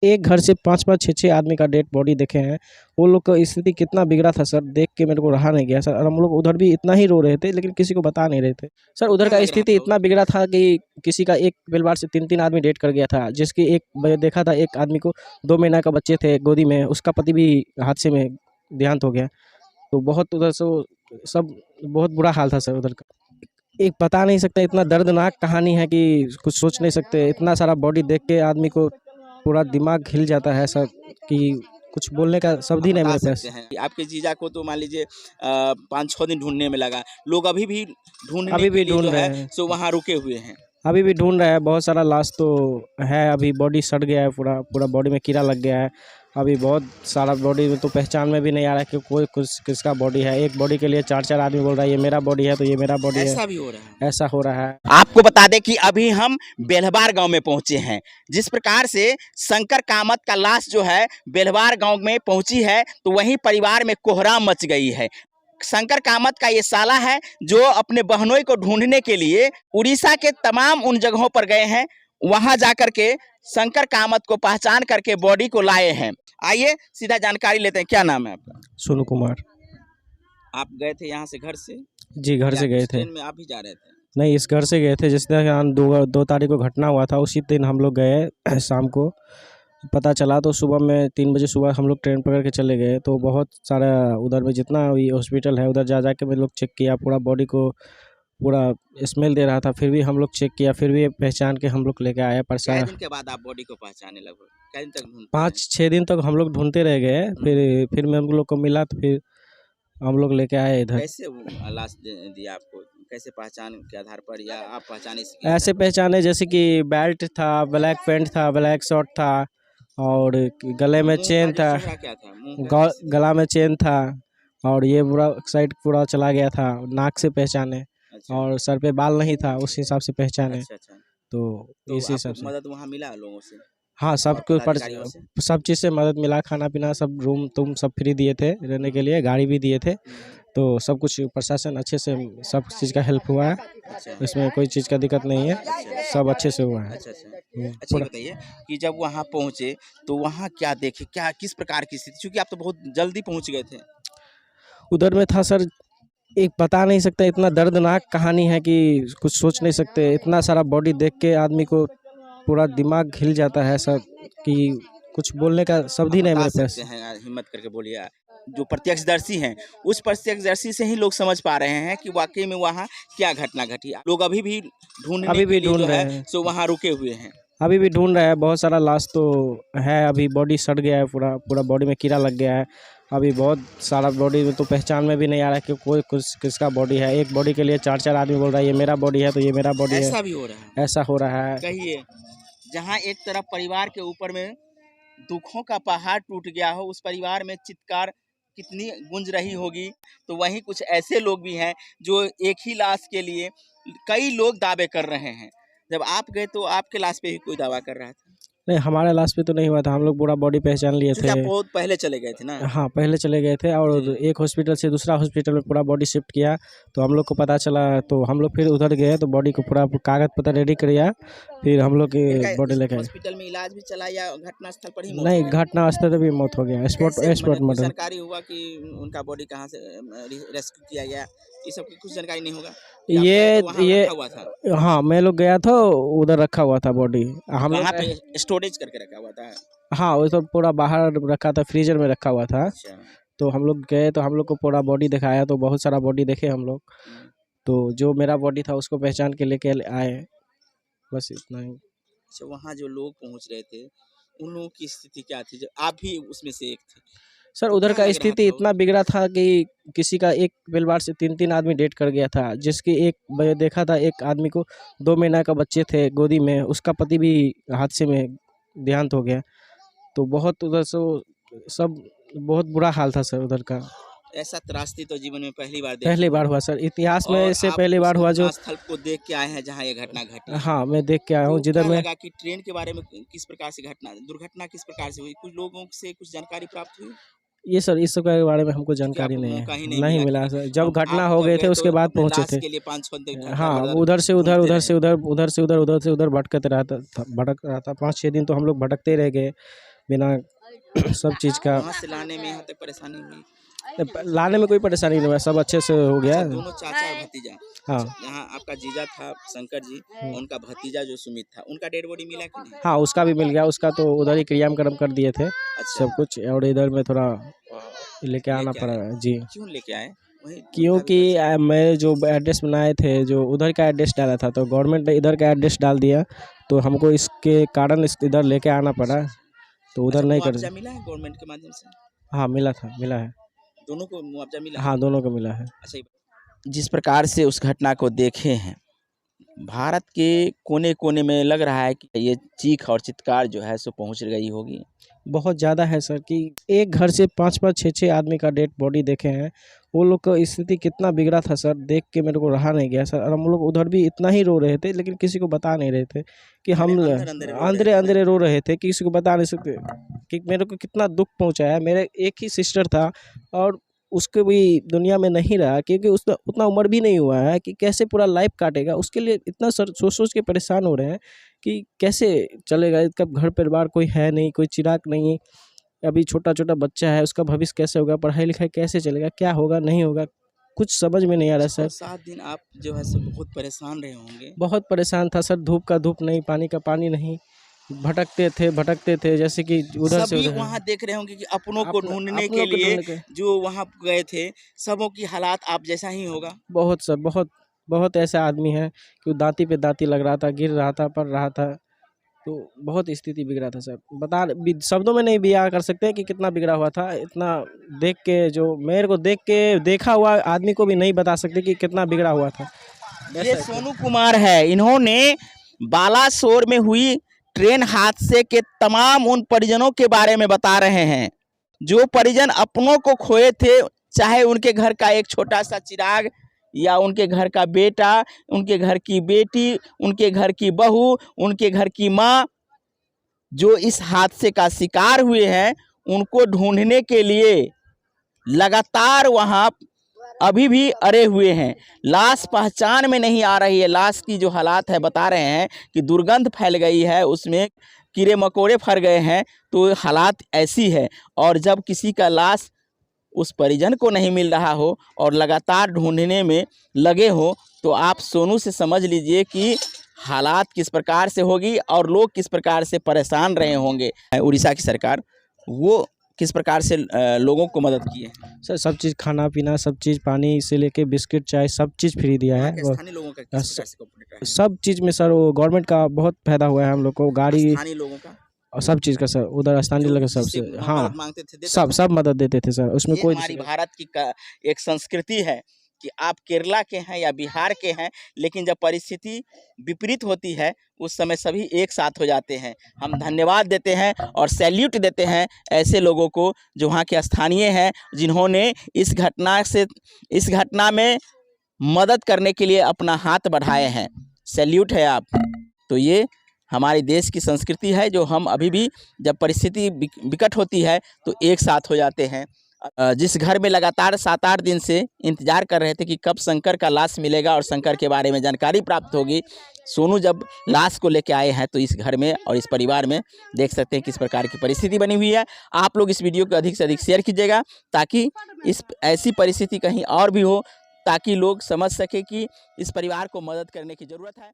एक घर से 5-5, 6-6 आदमी का डेड बॉडी देखे हैं। वो लोग का स्थिति कितना बिगड़ा था सर, देख के मेरे को रहा नहीं गया सर। और हम लोग उधर भी इतना ही रो रहे थे, लेकिन किसी को बता नहीं रहे थे। सर उधर क्या का लग रहा स्थिति था इतना बिगड़ा था कि किसी का एक परिवार से 3-3 आदमी डेड कर गया था। जिसकी एक मैं देखा था, एक आदमी को 2 महीना का बच्चे थे गोदी में, उसका पति भी हादसे में देहांत हो गया। तो बहुत उधर से सब बहुत बुरा हाल था सर उधर का। एक बता नहीं सकते, इतना दर्दनाक कहानी है कि कुछ सोच नहीं सकते। इतना सारा बॉडी देख के आदमी को पूरा दिमाग हिल जाता है सर, कि कुछ बोलने का शब्द आप ही नहीं बता मेरे पास। सकते हैं कि आपके जीजा को तो मान लीजिए 5-6 दिन ढूंढने में लगा, लोग अभी भी ढूंढने अभी के भी लिए जो ढूंढ रहे है हैं, सो वहाँ रुके हुए हैं। अभी भी ढूंढ रहे हैं। बहुत सारा लाश तो है, अभी बॉडी सड़ गया है, पूरा पूरा बॉडी में कीड़ा लग गया है। अभी बहुत सारा बॉडी में तो पहचान में भी नहीं आ रहा है कि कोई कुछ किसका बॉडी है। एक बॉडी के लिए 4-4 आदमी बोल रहा है ये मेरा बॉडी है, तो ये मेरा बॉडी है। ऐसा भी हो रहा है। ऐसा हो रहा है। आपको बता दें कि अभी हम बेलहबार गांव में पहुंचे हैं। जिस प्रकार से शंकर कामत का लाश जो है बेलहबार गांव में पहुंची है, तो वहीं परिवार में कोहराम मच गई है। शंकर कामत का ये साला है जो अपने बहनोई को ढूंढने के लिए उड़ीसा के तमाम उन जगहों पर गए हैं। वहां जाकर के शंकर कामत को पहचान करके बॉडी को लाए हैं। आइए सीधा जानकारी लेते हैं। क्या नाम है आपका? सोनू कुमार। आप गए थे यहाँ से घर से जी, घर या से गए उस थे। ट्रेन में आप ही जा रहे थे? नहीं, इस घर से गए थे। जिस दिन 2 तारीख को घटना हुआ था, उसी दिन हम लोग गए शाम को। पता चला तो सुबह में 3 बजे सुबह हम लोग ट्रेन पकड़ के चले गए। तो बहुत सारा उधर में जितना भी हॉस्पिटल है, उधर जा के हम लोग चेक किया, पूरा बॉडी को पूरा स्मेल दे रहा था। फिर भी हम लोग चेक किया, फिर भी पहचान के हम लोग लेके आए क्या परसा। दिन के बाद आप बॉडी को पहचाने लगभग क्या दिन तक ढूंढते रहे? 5-6 दिन तक हम लोग ढूंढते रह गए। फिर में हम लोग को मिला, तो फिर हम लोग लेके आए इधर। कैसे वो लाश दिया आपको? कैसे पहचान के आधार पर या आप पहचाने इसके ऐसे आधार पर? पहचाने जैसे कि बेल्ट था, ब्लैक पैंट था, ब्लैक शर्ट था, और गले में मुंह का चेन जो था। चेहरा क्या था? मुंह का किस? गला में चेन था, और ये पूरा साइड पूरा चला गया था। नाक से पहचाने, अच्छा और सर पे बाल नहीं था, उस हिसाब से पहचाने। अच्छा अच्छा। तो तो इस आपको हिसाब से मदद वहाँ मिला लोगों से हाँ, और सबके ऊपर पदाधिकारियों से? सब चीज़ से मदद मिला। खाना पीना सब, रूम तुम सब फ्री दिए थे रहने के लिए, गाड़ी भी दिए थे। तो सब कुछ प्रशासन अच्छे से सब चीज़ का हेल्प हुआ है। अच्छा इसमें कोई चीज़ का दिक्कत नहीं है, सब अच्छे से हुआ है। अच्छा अच्छा। अच्छा ये पूरा बताइए कि जब वहाँ पहुँचे तो वहाँ क्या देखे, क्या किस प्रकार की स्थिति, क्योंकि आप तो बहुत जल्दी पहुँच गए थे। उधर में था सर, एक बता नहीं सकते, इतना दर्दनाक कहानी है कि कुछ सोच नहीं सकते। इतना सारा बॉडी देख के आदमी को पूरा दिमाग हिल जाता है सर, कि कुछ बोलने का शब्द आप ही नहीं बता मेरे सकते पास। हैं यार, हिम्मत करके बोलिए। जो प्रत्यक्षदर्शी हैं उस प्रत्यक्षदर्शी से ही लोग समझ पा रहे हैं कि वाकई में वहाँ क्या घटना घटी। लोग अभी भी ढूंढने अभी के भी लिए जो ढूंढ रहे है हैं, सो वहाँ रुके हुए हैं। अभी भी ढूंढ रहे हैं। बहुत सारा लाश तो है, अभी बॉडी सड़ गया है, पूरा पूरा बॉडी में कीड़ा लग गया है। अभी बहुत सारा बॉडी में तो पहचान में भी नहीं आ रहा है कि कोई कुछ किसका बॉडी है। एक बॉडी के लिए 4-4 आदमी बोल रहा है ये मेरा बॉडी है, तो ये मेरा बॉडी है। ऐसा भी हो रहा है। ऐसा हो रहा है। कहिए, जहाँ एक तरफ परिवार के ऊपर में दुखों का पहाड़ टूट गया हो, उस परिवार में चित्कार कितनी गूंज रही होगी, तो वहीं कुछ ऐसे लोग भी हैं जो एक ही लाश के लिए कई लोग दावे कर रहे हैं। जब आप गए तो आपके लाश पे ही कोई दावा कर रहा था, नहीं, हमारे लाश पे तो नहीं हुआ था, हम लोग पूरा बॉडी पहचान लिए क्योंकि थे। आप बहुत पहले चले गए थे ना। हाँ, पहले चले गए थे, और जी। एक हॉस्पिटल से दूसरा हॉस्पिटल में पूरा बॉडी शिफ्ट किया। तो हम लोग को पता चला, तो हम लोग फिर उधर गए, तो बॉडी को पूरा कागज पत्र रेडी किया। फिर हम लोग इनका बॉडी उस लेके आए। हॉस्पिटल में इलाज भी चला या घटना स्थल पर ही मौत हो नहीं, गई? घटना स्थल पे भी मौत हो गया, स्पॉट कैसे स्पॉट कुछ मर्डर। जानकारी हुआ कि उनका बॉडी कहाँ से रेस्क्यू किया गया? ये सब की कुछ जानकारी नहीं होगा कि आप गए ये तो वहाँ ये रखा हुआ था? हाँ, मैं लोग गया था, उधर रखा हुआ था बॉडी। हम लोग वहाँ पे स्टोरेज करके रखा हुआ था? हाँ, वो सब पूरा बाहर रखा था, फ्रीजर में रखा हुआ था। अच्छा। तो हम लोग गए, तो हम लोग को पूरा बॉडी दिखाया, तो बहुत सारा बॉडी देखे हम लोग। हम्म। तो जो मेरा बॉडी था उसको पहचान के लेके आए, बस इतना ही। अच्छा, वहाँ जो लोग पहुँच रहे थे उन लोगों की स्थिति क्या थी, जब आप भी उसमें से एक थे, सर तो उधर क्या का लग रहा स्थिति था इतना बिगड़ा था कि किसी का एक परिवार से 3-3 आदमी डेड कर गया था। जिसकी एक मैं देखा था, एक आदमी को 2 महीना का बच्चे थे गोदी में, उसका पति भी हादसे में देहांत हो गया। तो बहुत उधर से सब बहुत बुरा हाल था सर उधर का। ऐसा त्रासदी तो जीवन में पहली बार देखे पहली हैं। बार हुआ सर, इतिहास में और इससे आप पहली उस बार हुआ जो। घटना स्थल को देख के आए हैं जहाँ ये घटना घटी है। हाँ, मैं देख के आया हूँ तो जिधर क्या मैं। लगा कि ट्रेन के बारे में किस प्रकार से दुर्घटना किस प्रकार से हुई, कुछ लोगों से कुछ जानकारी प्राप्त हुई? ये सर इस सब के बारे में हमको क्योंकि जानकारी आपको नहीं मौका ही है, नहीं नहीं मिला मिला कि सर। जब अब घटना आप हो जब गए थे गए उसके तो बाद अपने पहुँचे लाश थे। के लिए 5-6 दिन हाँ, दर-दर उधर से उधर, ढूँढते उधर रहे। से उधर, उधर से उधर, उधर से उधर भटकते भटक रहा था। 5-6 दिन तो हम लोग भटकते रह गए बिना सब चीज़ का। वहाँ से लाने में यहाँ तक परेशानी हुई। लाने में कोई परेशानी नहीं हुआ, सब अच्छे से हो गया। अच्छा, दोनों चाचा और भतीजा, हाँ। यहाँ आपका जीजा था शंकर जी, उनका भतीजा जो सुमित था, उनका डेड बॉडी मिला कि नहीं? हाँ, उसका भी मिल गया, उसका तो उधर ही क्रियाक्रम कर दिए थे अच्छा, सब कुछ, और इधर में थोड़ा लेके आना लेके पड़ा आए। जी। क्यों लेके आए? वहीं उनका भी क्योंकि परिचय। मैं जो एड्रेस बनाए थे, जो उधर का एड्रेस डाला था, तो गवर्नमेंट ने इधर का एड्रेस डाल दिया, तो हमको इसके कारण इधर लेके आना पड़ा, तो उधर अच्छा, नहीं कर। मुआवजा मिला है गवर्नमेंट के माध्यम से? हाँ, मिला था, मिला है। दोनों को मुआवजा मिला है? हाँ, दोनों को मिला है। अच्छा, जिस प्रकार से उस घटना को देखे हैं, भारत के कोने-कोने में लग रहा है कि ये चीख और चित्कार जो है सो पहुँच गई होगी। बहुत ज़्यादा है सर, कि एक घर से 5-5, 6-6 आदमी का डेड बॉडी देखे हैं। वो लोग का स्थिति कितना बिगड़ा था सर, देख के मेरे को रहा नहीं गया सर। और हम लोग उधर भी इतना ही रो रहे थे, लेकिन किसी को बता नहीं रहे थे कि हम माने अंदर-अंदर रो रहे थे ना? अंदरे-अंदरे रो रहे थे, किसी को बता नहीं सकते कि मेरे को कितना दुःख पहुँचा है। मेरे एक ही सिस्टर था और उसको भी दुनिया में नहीं रहा, क्योंकि उसका उतना उम्र भी नहीं हुआ है कि कैसे पूरा लाइफ काटेगा। उसके लिए इतना सर सोच-सोच के परेशान हो रहे हैं कि कैसे चलेगा। इसका घर परिवार कोई है नहीं, कोई चिराग नहीं, अभी छोटा-छोटा बच्चा है, उसका भविष्य कैसे होगा, पढ़ाई-लिखाई कैसे चलेगा, क्या होगा, नहीं होगा, कुछ समझ में नहीं आ रहा सर। 7 दिन आप जो है सो बहुत परेशान रहे होंगे। बहुत परेशान था सर, धूप का धूप नहीं, पानी का पानी नहीं, भटकते थे जैसे कि उधर से सभी उधर। वहाँ देख रहे होंगे कि अपनों को ढूँढने अपनों के को लिए ढूँढने के जो वहाँ गए थे, सबों की हालात आप जैसा ही होगा। बहुत सर, बहुत ऐसा आदमी है कि वो दाँती पे दाँती लग रहा था, गिर रहा था, पड़ रहा था, तो बहुत स्थिति बिगड़ा था सर। शब्दों में नहीं बयां कर सकते कि कितना बिगड़ा हुआ था। इतना देख के, जो मेरे को देख के देखा हुआ आदमी को भी नहीं बता सकते कि कितना बिगड़ा हुआ था। ये सोनू कुमार है, इन्होंने बालासोर में हुई ट्रेन हादसे के तमाम उन परिजनों के बारे में बता रहे हैं, जो परिजन अपनों को खोए थे, चाहे उनके घर का एक छोटा सा चिराग या उनके घर का बेटा, उनके घर की बेटी, उनके घर की बहू, उनके घर की माँ, जो इस हादसे का शिकार हुए हैं, उनको ढूंढने के लिए लगातार वहाँ अभी भी अड़े हुए हैं। लाश पहचान में नहीं आ रही है। लाश की जो हालात है, बता रहे हैं कि दुर्गंध फैल गई है, उसमें कीड़े मकोड़े फर गए हैं, तो हालात ऐसी है। और जब किसी का लाश उस परिजन को नहीं मिल रहा हो और लगातार ढूंढने में लगे हो, तो आप सोनू से समझ लीजिए कि हालात किस प्रकार से होगी और लोग किस प्रकार से परेशान रहे होंगे। उड़ीसा की सरकार वो किस प्रकार से लोगों को मदद की है? सर सब चीज़, खाना पीना, सब चीज़, पानी से लेके बिस्किट चाय सब चीज़ फ्री दिया है। स्थानीय लोगों का किस प्रकार से कोऑपरेट रहा है? सब चीज़ में सर वो गवर्नमेंट का बहुत फायदा हुआ है हम लोग को, गाड़ी स्थानीय लोगों का और सब चीज़ का सर, उधर स्थानीय लोग सबसे। जिससे हाँ, मदद मांगते थे, देते सब थे? सब मदद देते थे सर, उसमें ये कोई हमारी भारत की एक संस्कृति है कि आप केरला के हैं या बिहार के हैं, लेकिन जब परिस्थिति विपरीत होती है, उस समय सभी एक साथ हो जाते हैं। हम धन्यवाद देते हैं और सैल्यूट देते हैं ऐसे लोगों को जो वहाँ के स्थानीय हैं, जिन्होंने इस घटना में मदद करने के लिए अपना हाथ बढ़ाए हैं। सैल्यूट है आप। तो ये हमारे देश की संस्कृति है, जो हम अभी भी जब परिस्थिति विकट होती है तो एक साथ हो जाते हैं। जिस घर में लगातार 7-8 दिन से इंतजार कर रहे थे कि कब शंकर का लाश मिलेगा और शंकर के बारे में जानकारी प्राप्त होगी, सोनू जब लाश को लेके आए हैं तो इस घर में और इस परिवार में देख सकते हैं किस प्रकार की परिस्थिति बनी हुई है। आप लोग इस वीडियो को अधिक से अधिक शेयर कीजिएगा, ताकि ऐसी परिस्थिति कहीं और भी हो, ताकि लोग समझ सके कि इस परिवार को मदद करने की ज़रूरत है।